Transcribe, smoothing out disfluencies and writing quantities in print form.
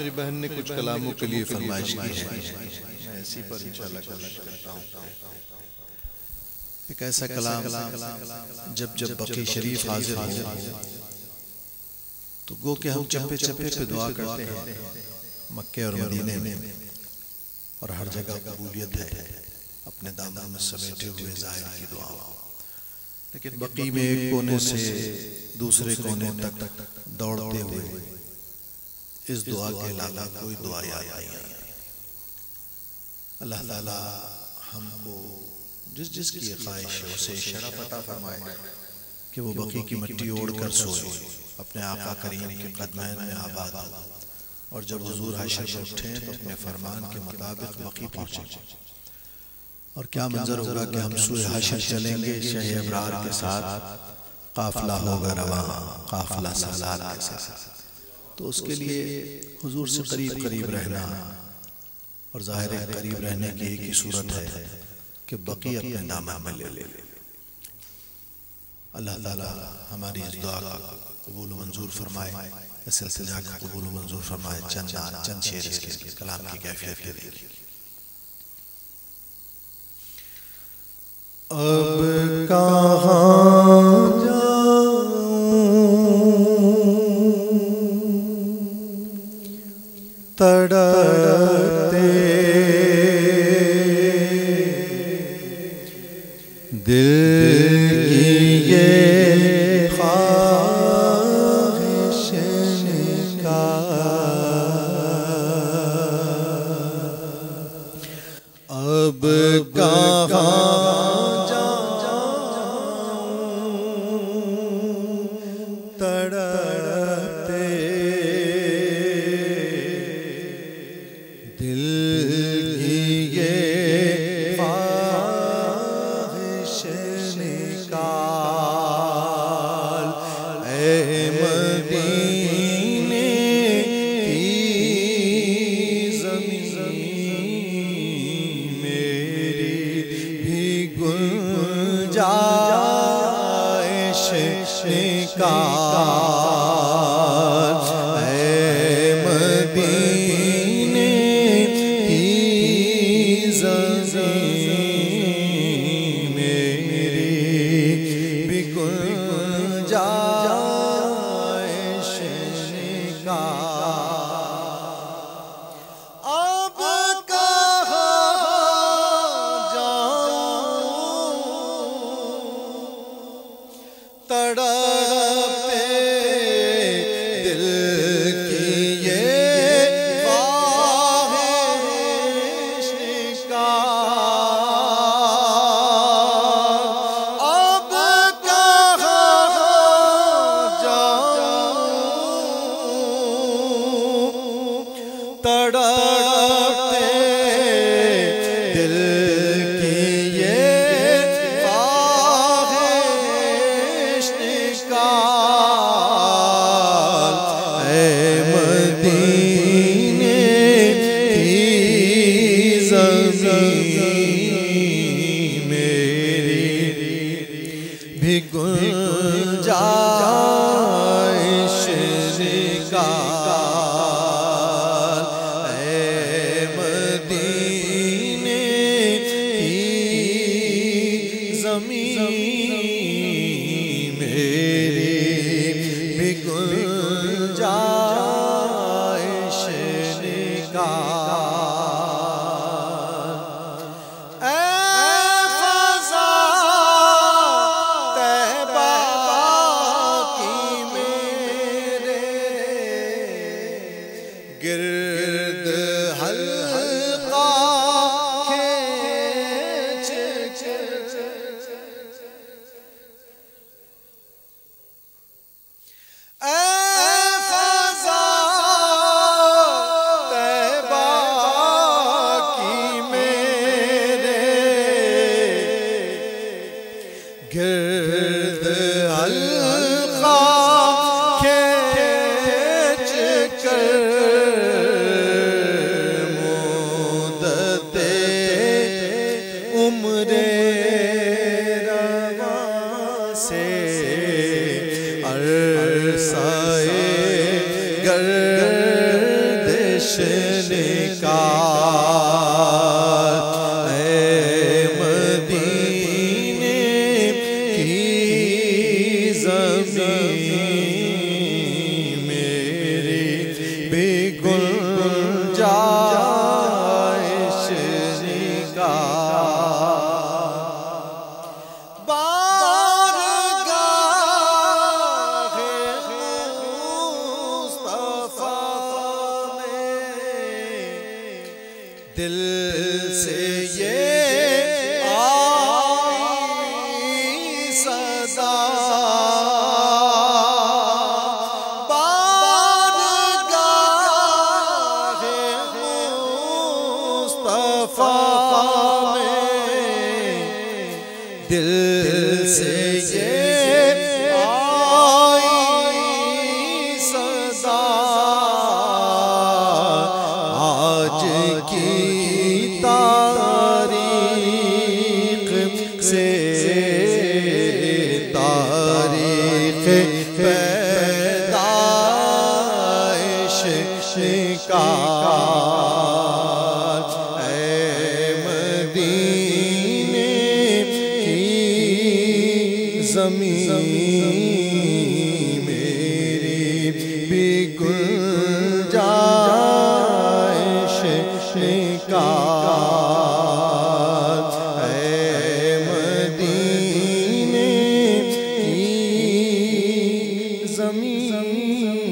मेरी बहन ने कुछ कलामों के लिए फरमाइश की है, मैं ऐसी पर इंशाल्लाह कोशिश करता हूँ। एक ऐसा कलाम जब जब बकी शरीफ हाजिर हो तो गो के हम चप्पे चप्पे पे दुआ करते हैं मक्के और मदीने में, और हर जगह कबूलियत है अपने दामन में समेटे हुए ज़ाहिर की दुआ। लेकिन बकी में एक कोने से दूसरे कोने तक दौड़ते हुए इस दुआ के अलावा कोई दुआ याद नहीं आई। अल्लाह ताला हमको जिस जिस की ख्वाहिश है उसे शरफ अता फरमाए कि वो बकी की मिट्टी ओढ़ कर सोए, अपने आका करीम के कदमैन में आबाद हो, और जब हुजूर हाशर में उठे तो अपने फरमान के मुताबिक बकी पहुंचे। और क्या मंजर होगा कि हम सूए हाशर चलेंगे शाह अबरार के साथ, काफिला होगा रवां काफिला सालार के साथ। तो उसके लिए हुजूर से करीब करीब रहना, और जाहिर है करीब रहने की एक ही सूरत है कि बकी अपने दामन में ले ले। अल्लाह ताला हमारी इस दुआ को कबूल मंजूर फरमाए, इस सिलसिला को कबूल मंजूर फरमाए। चंद शेर इसके कलाम की कैफियत के लिए। अब कहाँ जाऊं तड़पते दिल की ये ख्वाहिश अब कहाँ तड़पते दिल की ये ख्वाहिश निकाल, ऐ मदीने की ज़मीन मेरी भी गुंजाइश निकाल, ऐ मदीने की ज़मीन मेरी भी गुंजाइश निकाल। अब कहाँ जाऊं तड़पते दिल की ये ख्वाहिश निकाल। अब कहाँ जाऊं तड़पते दिल की ये ख्वाहिश निकाल, ऐ मदीने की ज़मीन मेरी भी गुंजाइश निकाल, ऐ मदीने की ज़मीन मेरी भी गुंजाइश निकाल। ऐ फ़ज़ा तैबा की मेरे गिर्द हल्का खींच गिर्द हल्का खींच कर बेगुंजाइश निगाह बारगाह मुस्तफा में दिल से ये दिल से ये आई सदा आज की तारीख से तारीख पैदाइश का ज़मीन मेरी बेगुंजाइश निगाह मदीने की ज़मीन।